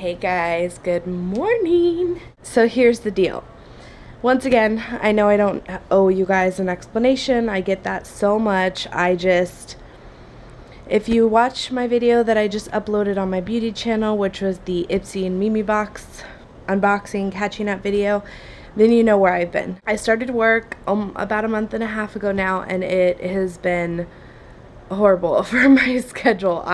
Hey guys, good morning. So here's the deal. Once again, I know I don't owe you guys an explanation. I get that so much. If you watch my video that I just uploaded on my beauty channel, which was the Ipsy and Mimi box unboxing catching up video, then you know where I've been. I started work about a month and a half ago now, and it has been horrible for my schedule.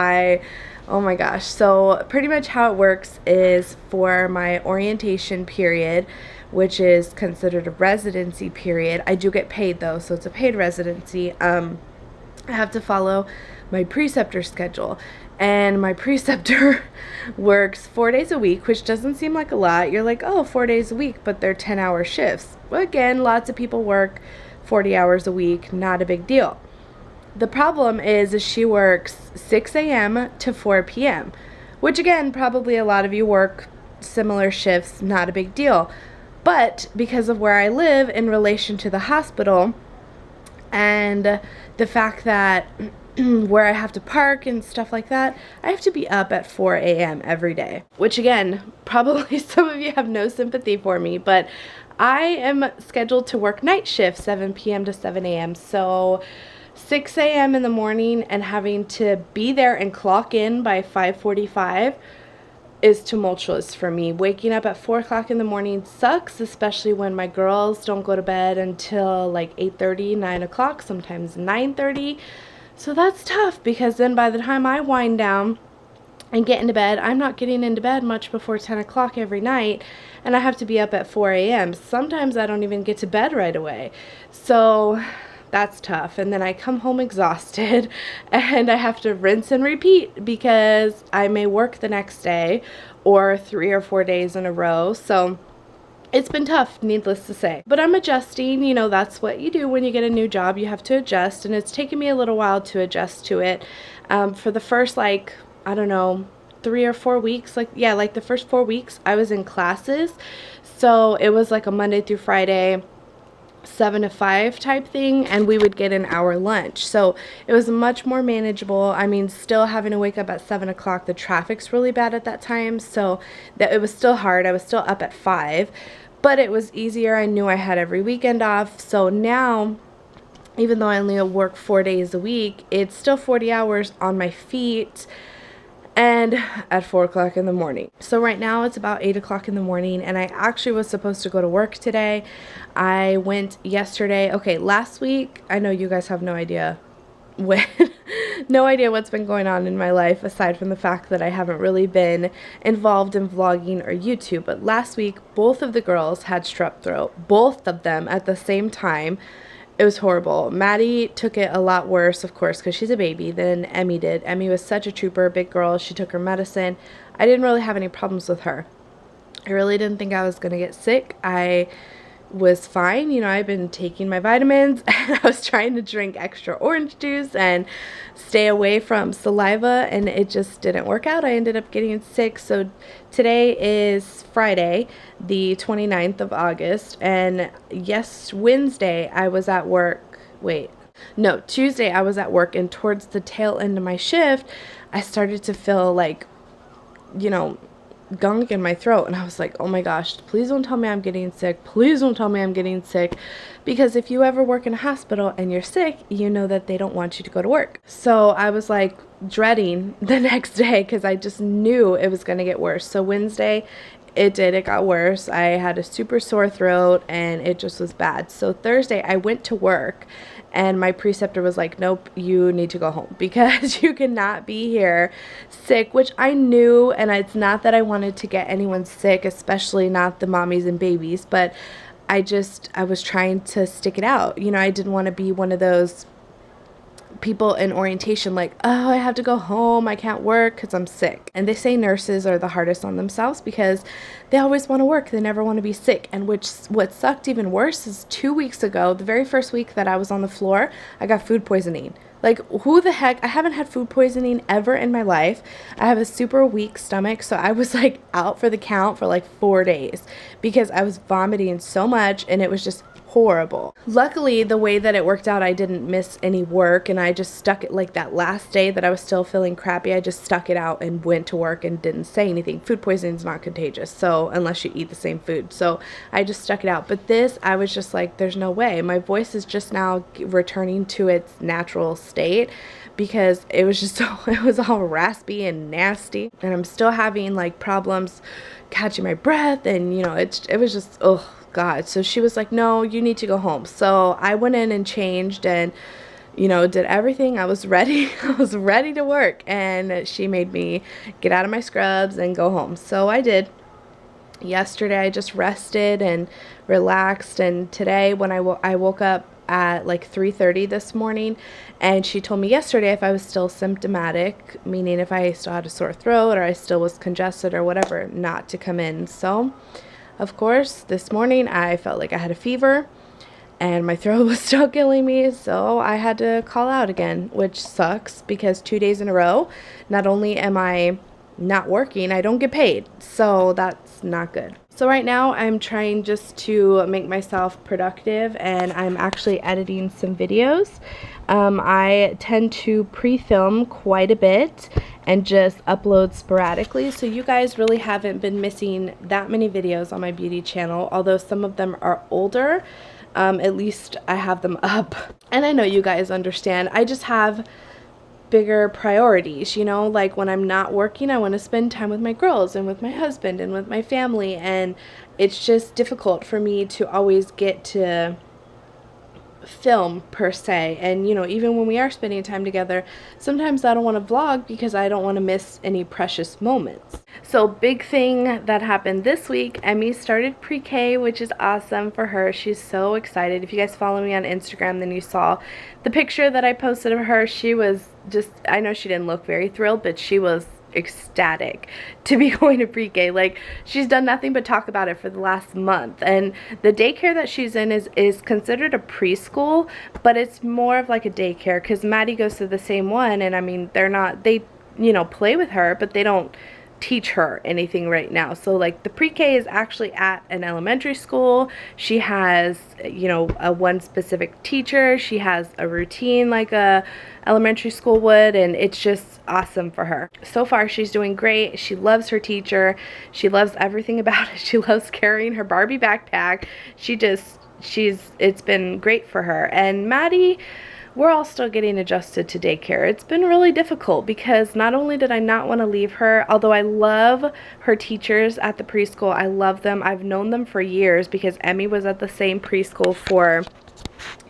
Oh my gosh. So pretty much how it works is for my orientation period, which is considered a residency period. I do get paid though, so it's a paid residency. I have to follow my preceptor schedule, and my preceptor works 4 days a week, which doesn't seem like a lot. You're like, oh, 4 days a week, but they're 10-hour shifts. Well, again, lots of people work 40 hours a week, not a big deal. The problem is she works 6 a.m. to 4 p.m., which again, probably a lot of you work similar shifts, not a big deal. But because of where I live in relation to the hospital and the fact that where I have to park and stuff like that, I have to be up at 4 a.m. every day, which again, probably some of you have no sympathy for me, but I am scheduled to work night shift 7 p.m. to 7 a.m. So 6 a.m. in the morning and having to be there and clock in by 5:45 is tumultuous for me. Waking up at 4 o'clock in the morning sucks, especially when my girls don't go to bed until like 8:30, 9 o'clock, sometimes 9:30. So that's tough, because then by the time I wind down and get into bed, I'm not getting into bed much before 10 o'clock every night, and I have to be up at 4 a.m. Sometimes I don't even get to bed right away. So that's tough. And then I come home exhausted and I have to rinse and repeat because I may work the next day or 3 or 4 days in a row. So it's been tough, needless to say. But I'm adjusting. You know, that's what you do when you get a new job. You have to adjust, and it's taken me a little while to adjust to it. For the first, like, I don't know, 3 or 4 weeks, like the first 4 weeks I was in classes. So it was like a Monday through Friday 7 to 5 type thing, and we would get an hour lunch, so it was much more manageable. I mean, still having to wake up at 7 o'clock, the traffic's really bad at that time, so that it was still hard. I was still up at 5, but it was easier. I knew I had every weekend off. So now, even though I only work 4 days a week, it's still 40 hours on my feet and at 4 o'clock in the morning. So right now it's about 8 o'clock in the morning, and I actually was supposed to go to work today. I went yesterday. Okay, last week, I know you guys have no idea no idea what's been going on in my life, aside from the fact that I haven't really been involved in vlogging or YouTube. But last week, both of the girls had strep throat, both of them at the same time. It was horrible. Maddie took it a lot worse, of course, because she's a baby, than Emmy did. Emmy was such a trooper, big girl. She took her medicine. I didn't really have any problems with her. I really didn't think I was going to get sick. I was fine. You know, I've been taking my vitamins, and I was trying to drink extra orange juice and stay away from saliva, and it just didn't work out. I ended up getting sick. So today is Friday, the 29th of August, and Wednesday I was at work. Tuesday I was at work, and towards the tail end of my shift, I started to feel like, you know, gunk in my throat, and I was like, oh my gosh, please don't tell me I'm getting sick. Please don't tell me I'm getting sick. Because if you ever work in a hospital and you're sick, you know that they don't want you to go to work. So I was like dreading the next day, because I just knew it was going to get worse. So Wednesday it got worse. I had a super sore throat, and it just was bad. So Thursday I went to work, and my preceptor was like, nope, you need to go home, because you cannot be here sick, which I knew. And it's not that I wanted to get anyone sick, especially not the mommies and babies, but I was trying to stick it out. You know, I didn't want to be one of those people in orientation like, oh, I have to go home, I can't work because I'm sick. And they say nurses are the hardest on themselves because they always want to work, they never want to be sick. And what sucked even worse is 2 weeks ago, the very first week that I was on the floor, I got food poisoning. Like, who the heck? I haven't had food poisoning ever in my life. I have a super weak stomach, so I was like out for the count for like 4 days because I was vomiting so much, and it was just horrible. Luckily, the way that it worked out, I didn't miss any work, and I just stuck it, like that last day that I was still feeling crappy, I just stuck it out and went to work and didn't say anything. Food poisoning is not contagious, so unless you eat the same food. So I just stuck it out. But this, I was just like, there's no way. My voice is just now returning to its natural state, because it was just so, it was all raspy and nasty, and I'm still having like problems catching my breath, and you know, it was just, oh God. So she was like, no, you need to go home. So I went in and changed and, you know, did everything. I was ready. I was ready to work, and she made me get out of my scrubs and go home. So I did. Yesterday I just rested and relaxed, and today when I woke up at like 3:30 this morning, and she told me yesterday if I was still symptomatic, meaning if I still had a sore throat or I still was congested or whatever, not to come in. So of course this morning I felt like I had a fever and my throat was still killing me, so I had to call out again, which sucks because 2 days in a row, not only am I not working, I don't get paid, so that's not good. So right now I'm trying just to make myself productive, and I'm actually editing some videos. I tend to pre-film quite a bit and just upload sporadically, so you guys really haven't been missing that many videos on my beauty channel, although some of them are older. At least I have them up, and I know you guys understand. I just have bigger priorities, you know, like when I'm not working, I want to spend time with my girls and with my husband and with my family, and it's just difficult for me to always get to film per se. And you know, even when we are spending time together, sometimes I don't want to vlog because I don't want to miss any precious moments. So big thing that happened this week, Emmy started pre-K, which is awesome for her. She's so excited. If you guys follow me on Instagram, then you saw the picture that I posted of her. She was just, I know she didn't look very thrilled, but she was ecstatic to be going to pre-K. Like, she's done nothing but talk about it for the last month. And the daycare that she's in is considered a preschool, but it's more of like a daycare because Maddie goes to the same one, and I mean, they you know, play with her, but they don't teach her anything right now. So like the pre-K is actually at an elementary school. She has, you know, a one specific teacher. She has a routine like a elementary school would, and it's just awesome for her. So far she's doing great. She loves her teacher. She loves everything about it. She loves carrying her Barbie backpack. It's been great for her. And Maddie, we're all still getting adjusted to daycare. It's been really difficult because not only did I not want to leave her, although I love her teachers at the preschool, I love them. I've known them for years because Emmy was at the same preschool for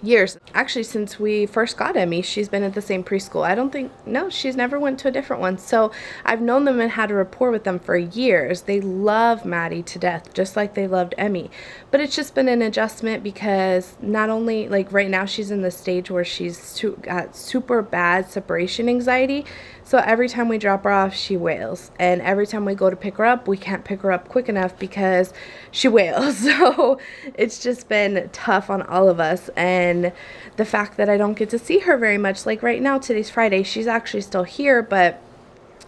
years. Actually, since we first got Emmy, she's been at the same preschool. No, she's never went to a different one. So I've known them and had a rapport with them for years. They love Maddie to death, just like they loved Emmy. But it's just been an adjustment because not only, like right now, she's in the stage where she's got super bad separation anxiety. So every time we drop her off, she wails. And every time we go to pick her up, we can't pick her up quick enough because she wails. So it's just been tough on all of us. And the fact that I don't get to see her very much, like right now, today's Friday, she's actually still here, but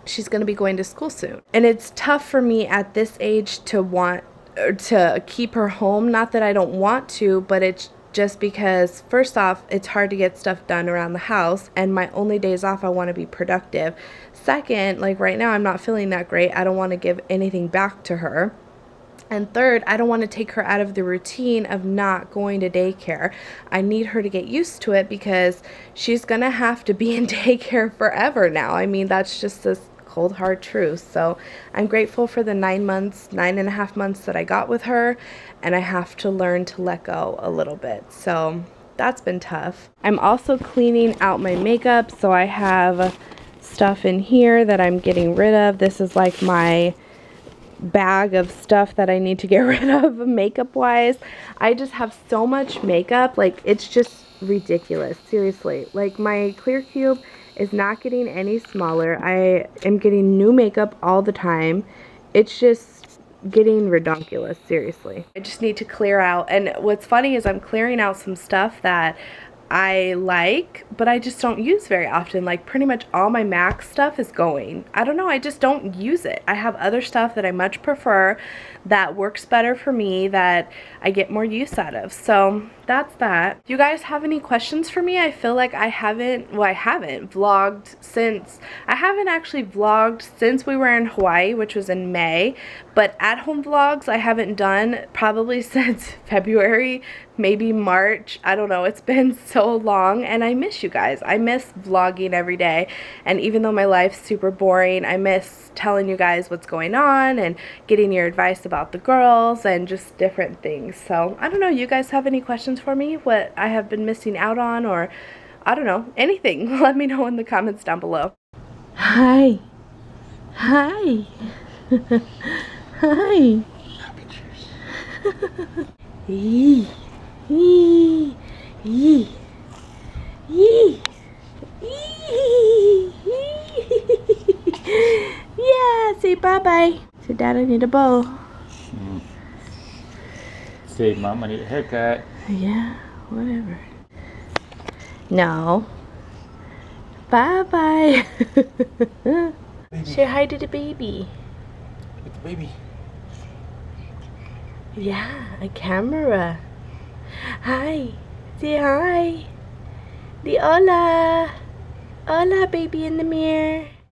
she's going to be going to school soon. And it's tough for me at this age to want to keep her home. Not that I don't want to, but it's just because, first off, it's hard to get stuff done around the house, and my only days off, I want to be productive. Second, like right now, I'm not feeling that great. I don't want to give anything back to her. And third, I don't want to take her out of the routine of not going to daycare. I need her to get used to it because she's going to have to be in daycare forever now. I mean, that's just this cold hard truth. So I'm grateful for the 9.5 months that I got with her, and I have to learn to let go a little bit. So that's been tough. I'm also cleaning out my makeup, so I have stuff in here that I'm getting rid of. This is like my bag of stuff that I need to get rid of makeup wise. I just have so much makeup, like it's just ridiculous, seriously. Like my clear cube is not getting any smaller. I am getting new makeup all the time. It's just getting redonkulous, seriously. I just need to clear out, and what's funny is I'm clearing out some stuff that I like, but I just don't use very often. Like pretty much all my MAC stuff is going. I don't know, I just don't use it. I have other stuff that I much prefer, that works better for me, that I get more use out of. So that's that. Do you guys have any questions for me? I feel like I haven't vlogged since, I haven't actually vlogged since we were in Hawaii, which was in May, but at home vlogs I haven't done probably since February, maybe March. I don't know, it's been so long and I miss you guys. I miss vlogging every day, and even though my life's super boring, I miss telling you guys what's going on and getting your advice about the girls and just different things. So I don't know, you guys have any questions for me, what I have been missing out on, or I don't know, anything? Let me know in the comments down below. Hi. Hi. Hi. Yee. Yee. Yee. Yee. Yeah, say bye-bye. Say, Dad, I need a bow. Say, Mom, I need a haircut. Yeah, whatever. No. Bye-bye. Say hi to the baby. It's the baby. Yeah, a camera. Hi. Say hi. The hola. Hola, baby in the mirror.